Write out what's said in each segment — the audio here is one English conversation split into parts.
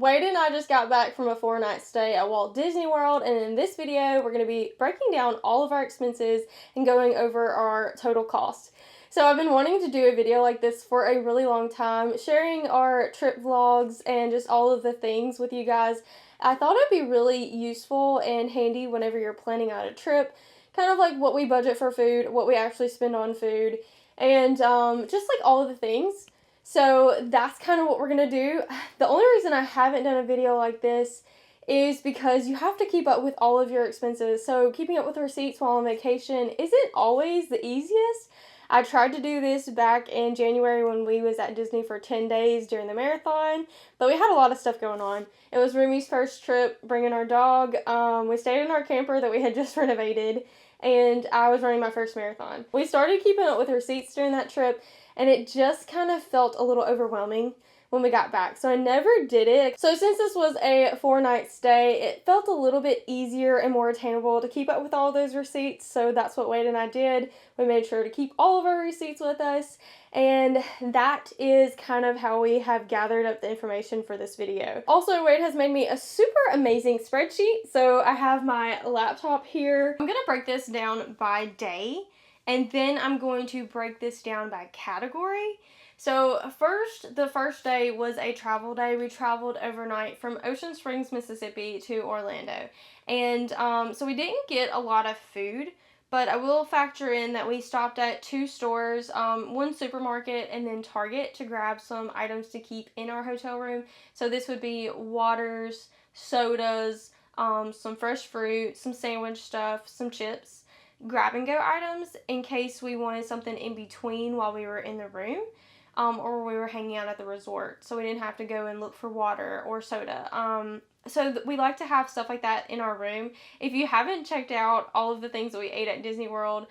Wade and I just got back from a 4-night stay at Walt Disney World, and in this video, we're going to be breaking down all of our expenses and going over our total cost. So I've been wanting to do a video like this for a really long time, sharing our trip vlogs and just all of the things with you guys. I thought it'd be really useful and handy whenever you're planning out a trip, kind of like what we budget for food, what we actually spend on food, and just like all of the things. So that's kind of what we're going to do. The only reason I haven't done a video like this is because you have to keep up with all of your expenses. So keeping up with receipts while on vacation isn't always the easiest. I tried to do this back in January when we was at Disney for 10 days during the marathon, but we had a lot of stuff going on. It was Rumi's first trip, bringing our dog. We stayed in our camper that we had just renovated, and I was running my first marathon. We started keeping up with receipts during that trip, and it just kind of felt a little overwhelming when we got back, so I never did it. So since this was a 4-night stay, it felt a little bit easier and more attainable to keep up with all those receipts, so that's what Wade and I did. We made sure to keep all of our receipts with us, and that is kind of how we have gathered up the information for this video. Also, Wade has made me a super amazing spreadsheet, so I have my laptop here. I'm gonna break this down by day, and then I'm going to break this down by category. So the first day was a travel day. We traveled overnight from Ocean Springs, Mississippi to Orlando. And so we didn't get a lot of food, but I will factor in that we stopped at 2 stores, one supermarket and then Target to grab some items to keep in our hotel room. So this would be waters, sodas, some fresh fruit, some sandwich stuff, some chips, grab and go items in case we wanted something in between while we were in the room. Or we were hanging out at the resort, so we didn't have to go and look for water or soda. We like to have stuff like that in our room. If you haven't checked out all of the things that we ate at Disney World,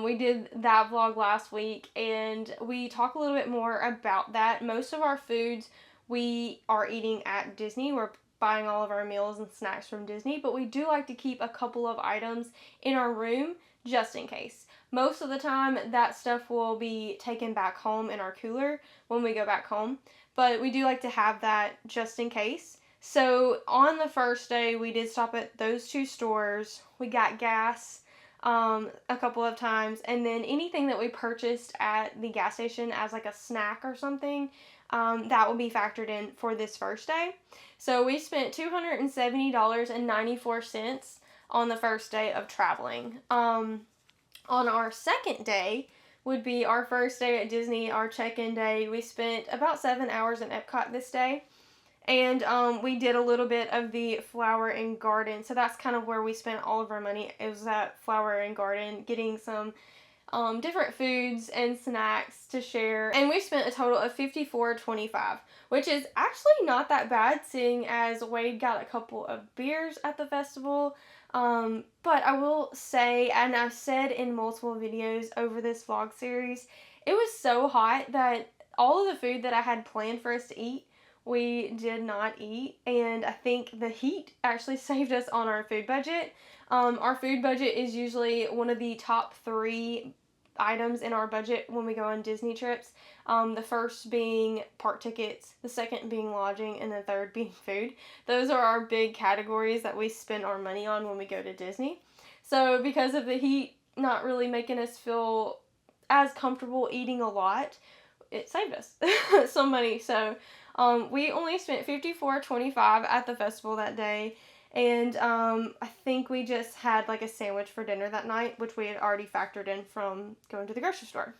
we did that vlog last week, and we talk a little bit more about that. Most of our foods we are eating at Disney. We're buying all of our meals and snacks from Disney, but we do like to keep a couple of items in our room just in case. Most of the time, that stuff will be taken back home in our cooler when we go back home, but we do like to have that just in case. So on the first day, we did stop at those 2 stores. We got gas a couple of times, and then anything that we purchased at the gas station as like a snack or something, that will be factored in for this first day. So we spent $270.94 on the first day of traveling. On our second day would be our first day at Disney, our check-in day. We spent about 7 hours in Epcot this day, and we did a little bit of the Flower and Garden, so that's kind of where we spent all of our money. It was at Flower and Garden, getting some different foods and snacks to share, and we spent a total of $54.25, which is actually not that bad, seeing as Wade got a couple of beers at the festival. But I will say, and I've said in multiple videos over this vlog series, it was so hot that all of the food that I had planned for us to eat, we did not eat, and I think the heat actually saved us on our food budget. Our food budget is usually one of the top 3 items in our budget when we go on Disney trips. The first being park tickets, the second being lodging, and the third being food. Those are our big categories that we spend our money on when we go to Disney. So because of the heat not really making us feel as comfortable eating a lot, it saved us some money. So we only spent $54.25 at the festival that day. And I think we just had like a sandwich for dinner that night, which we had already factored in from going to the grocery store.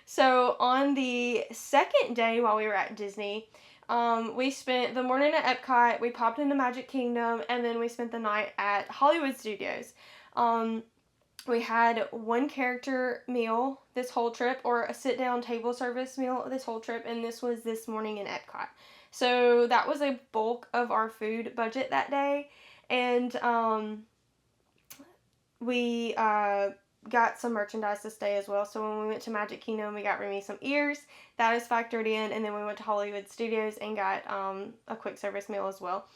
So on the second day while we were at Disney, we spent the morning at Epcot, we popped into Magic Kingdom, and then we spent the night at Hollywood Studios. We had 1 character meal this whole trip, or a sit-down table service meal this whole trip, and this was this morning in Epcot. So that was a bulk of our food budget that day. And we got some merchandise this day as well. So when we went to Magic Kingdom, we got Remy some ears. That is factored in. And then we went to Hollywood Studios and got a quick service meal as well.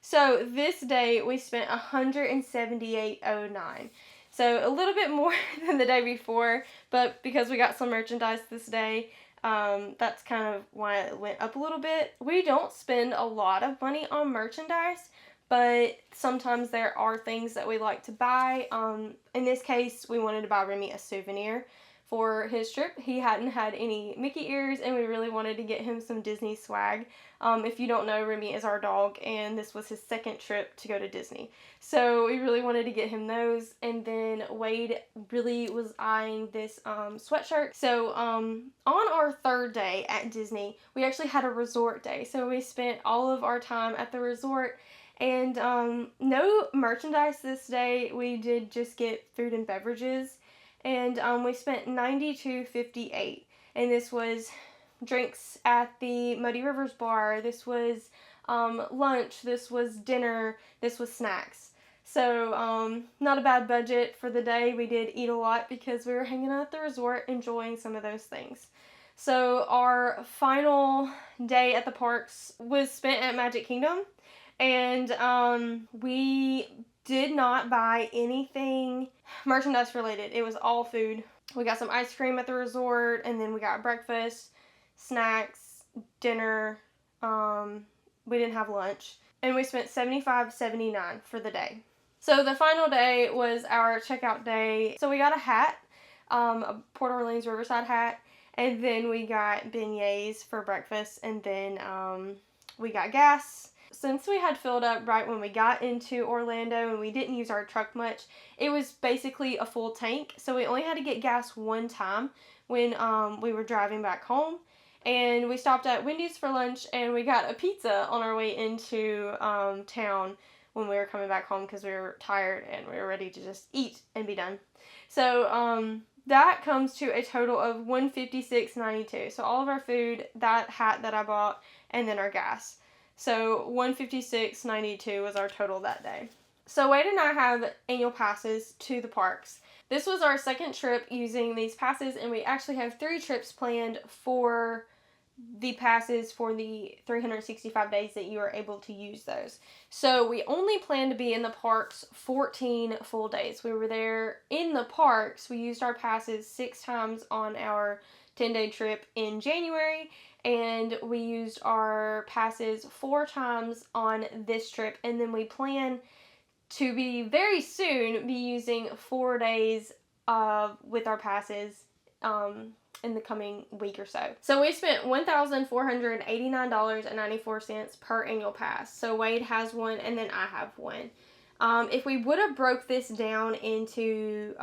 So this day we spent $178.09. So a little bit more than the day before, but because we got some merchandise this day, That's kind of why it went up a little bit. We don't spend a lot of money on merchandise, but sometimes there are things that we like to buy. In this case, we wanted to buy Remy a souvenir for his trip. He hadn't had any Mickey ears, and we really wanted to get him some Disney swag. If you don't know, Remy is our dog, and this was his second trip to go to Disney. So we really wanted to get him those, and then Wade really was eyeing this sweatshirt. So on our third day at Disney, we actually had a resort day. So we spent all of our time at the resort, and no merchandise this day. We did just get food and beverages, and we spent $92.58, and this was drinks at the Muddy Rivers bar, this was lunch, this was dinner, this was snacks. So not a bad budget for the day. We did eat a lot because we were hanging out at the resort enjoying some of those things. So our final day at the parks was spent at Magic Kingdom, and we did not buy anything merchandise related. It was all food. We got some ice cream at the resort, and then we got breakfast, snacks, dinner. We didn't have lunch, and we spent $75.79 for the day. So the final day was our checkout day. So we got a hat, a Port Orleans Riverside hat, and then we got beignets for breakfast, and then we got gas. Since we had filled up right when we got into Orlando and we didn't use our truck much, it was basically a full tank. So we only had to get gas one time when we were driving back home. And we stopped at Wendy's for lunch, and we got a pizza on our way into town when we were coming back home because we were tired and we were ready to just eat and be done. So that comes to a total of $156.92. So all of our food, that hat that I bought, and then our gas. So $156.92 was our total that day. So Wade and I have annual passes to the parks. This was our second trip using these passes, and we actually have 3 trips planned for the passes for the 365 days that you are able to use those. So we only plan to be in the parks 14 full days. We were there in the parks. We used our passes 6 times on our 10-day trip in January, and we used our passes 4 times on this trip, and then we plan to be very soon be using 4 days with our passes in the coming week or so. So we spent $1,489.94 per annual pass. So Wade has one, and then I have one. If we would have broke this down into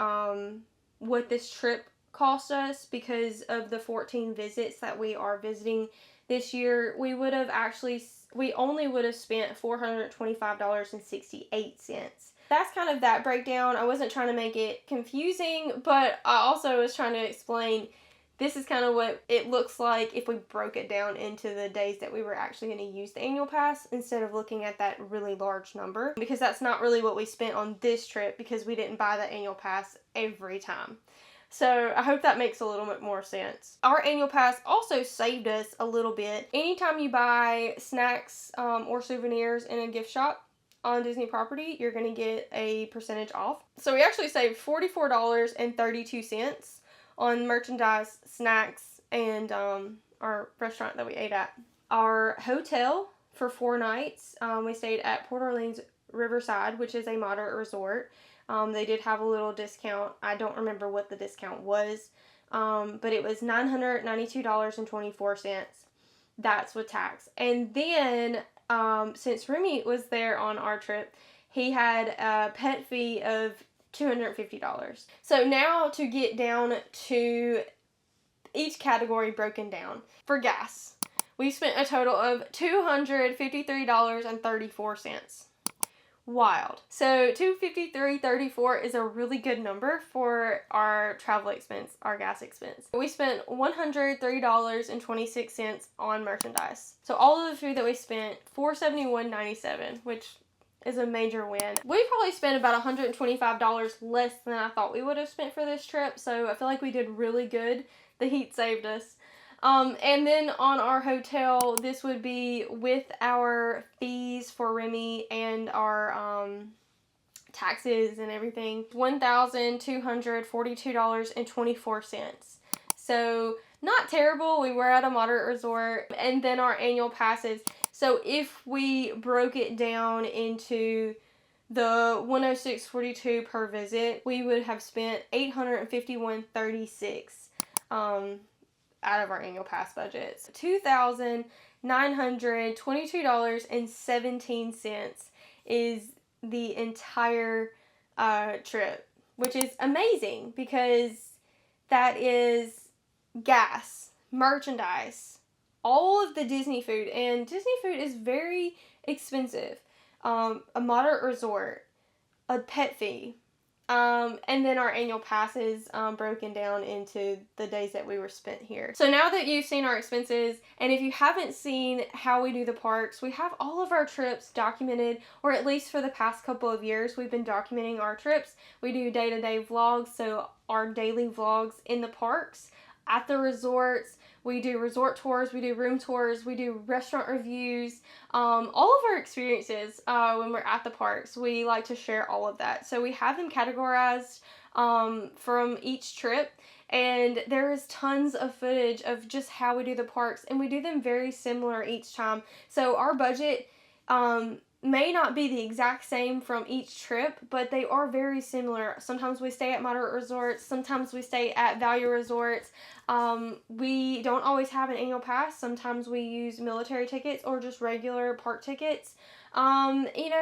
what this trip cost us because of the 14 visits that we are visiting this year, we only would have spent $425.68. That's kind of that breakdown. I wasn't trying to make it confusing, but I also was trying to explain this is kind of what it looks like if we broke it down into the days that we were actually going to use the annual pass instead of looking at that really large number, because that's not really what we spent on this trip because we didn't buy the annual pass every time. So I hope that makes a little bit more sense. Our annual pass also saved us a little bit. Anytime you buy snacks or souvenirs in a gift shop on Disney property, you're going to get a percentage off. So we actually saved $44.32 on merchandise, snacks, and our restaurant that we ate at. Our hotel for 4 nights, we stayed at Port Orleans Riverside, which is a moderate resort. They did have a little discount. I don't remember what the discount was, but it was $992.24. That's with tax. And then, since Remy was there on our trip, he had a pet fee of $250. So now to get down to each category broken down. For gas, we spent a total of $253.34. Wild. So $253.34 is a really good number for our travel expense, our gas expense. We spent $103.26 on merchandise. So all of the food that we spent, $471.97, which is a major win. We probably spent about $125 less than I thought we would have spent for this trip, so I feel like we did really good. The heat saved us. And then on our hotel, this would be with our fees for Remy and our taxes and everything, $1,242.24. So not terrible. We were at a moderate resort. And then our annual passes. So if we broke it down into the $106.42 per visit, we would have spent $851.36 out of our annual pass budgets. $2,922.17 is the entire trip, which is amazing because that is gas, merchandise, all of the Disney food, and Disney food is very expensive. A moderate resort, a pet fee, and then our annual passes broken down into the days that we were spent here. So now that you've seen our expenses, and if you haven't seen how we do the parks, we have all of our trips documented, or at least for the past couple of years, we've been documenting our trips. We do day-to-day vlogs, so our daily vlogs in the parks, at the resorts. We do resort tours, we do room tours, we do restaurant reviews, all of our experiences when we're at the parks. We like to share all of that. So we have them categorized from each trip, and there is tons of footage of just how we do the parks, and we do them very similar each time. So our budget may not be the exact same from each trip, but they are very similar. Sometimes we stay at moderate resorts, sometimes we stay at value resorts. We don't always have an annual pass. Sometimes we use military tickets or just regular park tickets.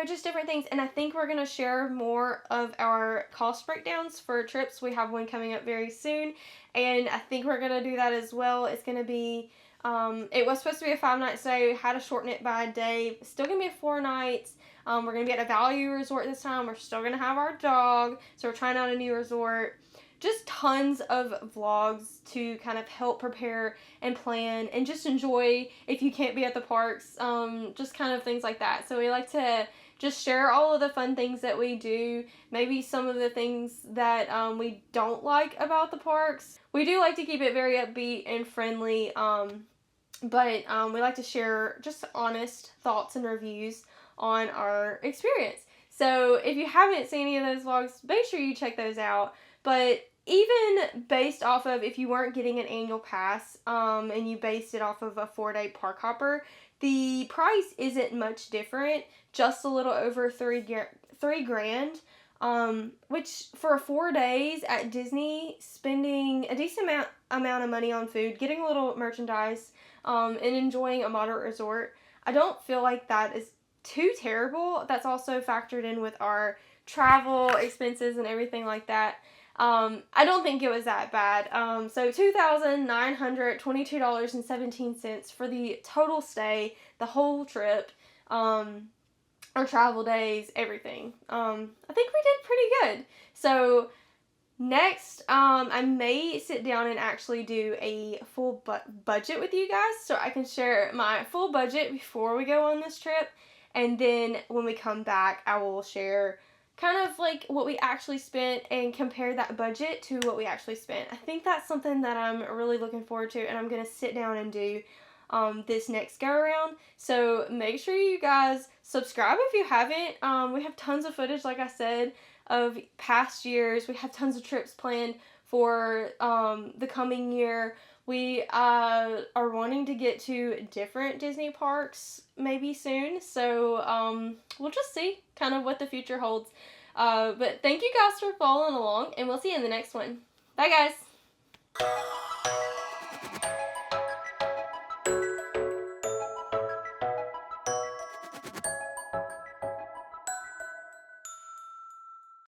Just different things. And I think we're going to share more of our cost breakdowns for trips. We have one coming up very soon, and I think we're going to do that as well. It's going to be it was supposed to be a 5-night stay. We had to shorten it by a day. It's still going to be 4 nights. We're going to be at a value resort this time. We're still going to have our dog. So we're trying out a new resort. Just tons of vlogs to kind of help prepare and plan and just enjoy if you can't be at the parks. Just kind of things like that. So we like to just share all of the fun things that we do. Maybe some of the things that we don't like about the parks. We do like to keep it very upbeat and friendly. But we like to share just honest thoughts and reviews on our experience. So if you haven't seen any of those vlogs, make sure you check those out. But even based off of if you weren't getting an annual pass and you based it off of a 4-day park hopper, the price isn't much different, just a little over $3,000. Which for 4 days at Disney, spending a decent amount of money on food, getting a little merchandise, and enjoying a moderate resort, I don't feel like that is too terrible. That's also factored in with our travel expenses and everything like that. I don't think it was that bad. So $2,922.17 for the total stay, the whole trip, our travel days, everything. I think we did pretty good. So next, I may sit down and actually do a full budget with you guys, so I can share my full budget before we go on this trip, and then when we come back, I will share kind of like what we actually spent and compare that budget to what we actually spent. I think that's something that I'm really looking forward to, and I'm going to sit down and do this next go around. So make sure you guys subscribe if you haven't. We have tons of footage, like I said, of past years. We have tons of trips planned for the coming year. We are wanting to get to different Disney parks maybe soon, so we'll just see kind of what the future holds. But thank you guys for following along, and we'll see you in the next one. Bye, guys!